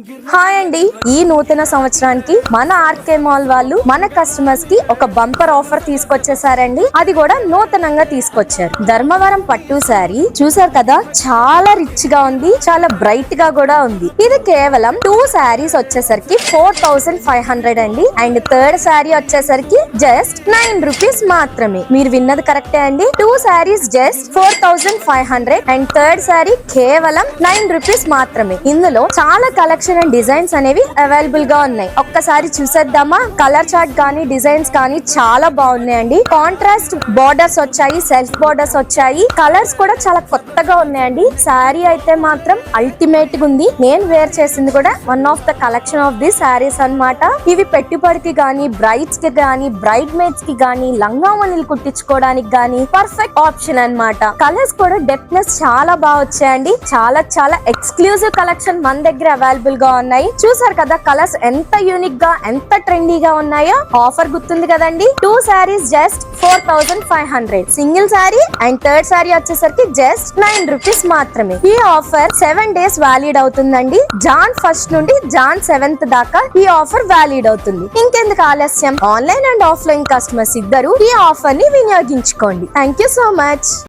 Hi అండి, ఈ నూతన సంవత్సరానికి మన ఆర్కే మాల్ వాళ్ళు మన కస్టమర్స్ కి ఒక బంపర్ ఆఫర్ తీసుకొచ్చేసారండి. అది కూడా నూతనంగా తీసుకొచ్చారు. ధర్మవరం పట్టు శారీ చూసారు కదా, చాలా రిచ్ గా ఉంది, చాలా బ్రైట్ గా కూడా ఉంది. ఇది కేవలం 2 శారీస్ వచ్చేసరికి 4500 అండి. అండ్ థర్డ్ శారీ వచ్చేసరికి జస్ట్ 9 రూపీస్ మాత్రమే. మీరు విన్నది కరెక్టే అండి, 2 saris just 4500 and third sari కేవలం 9 రూపీస్ మాత్రమే. ఇందులో చాలా కలెక్షన్ అండ్ డిజైన్స్ అనేవి అవైలబుల్ గా ఉన్నాయి. ఒక్కసారి చూసేద్దామా? కలర్ చార్ట్ కానీ డిజైన్స్ కానీ చాలా బాగున్నాయండి. కాంట్రాస్ట్ బార్డర్స్ వచ్చాయి, సెల్ఫ్ బార్డర్స్ వచ్చాయి, కలర్స్ కూడా చాలా కొత్తగా ఉన్నాయండి. శారీ అయితే మాత్రం అల్టిమేట్ గా ఉంది. నేను వేర్ చేసింది కూడా one of the collection of the saris అన్నమాట. ఇవి పెట్టుబడికి గానీ, బ్రైడ్స్ కి గానీ, బ్రైడ్ మేడ్స్ కి గానీ, లంగావణిలు కుట్టించుకోవడానికి గానీ పర్ఫెక్ట్ ఆప్షన్ అన్నమాట. కలర్స్ కూడా డెప్త్నెస్ చాలా బాగా వచ్చాయండి. చాలా చాలా ఎక్స్క్లూజివ్ కలెక్షన్ మన దగ్గర అవైలబుల్ గా ఉన్నాయి. చూసారు కదా కలర్స్ ఎంత యూనిక్ గా, ఎంత ట్రెండీగా ఉన్నాయో. ఆఫర్ గుర్తుంది కదండి, 2 saris just 4500, single sari and third sari వచ్చేసరికి జస్ట్ 9 రూపీస్ మాత్రమే. ఈ ఆఫర్ 7 డేస్ వ్యాలిడ్ అవుతుందండి. జాన్ 1 నుండి జాన్ 7 దాకా ఈ ఆఫర్ వ్యాలిడ్ అవుతుంది. ఇంకెందుకు ఆలస్యం, ఆన్లైన్ అండ్ ఆఫ్లైన్ కస్టమర్స్ ఇద్దరు ఈ ఆఫర్ ని వినియోగించుకోండి. Thank you so much.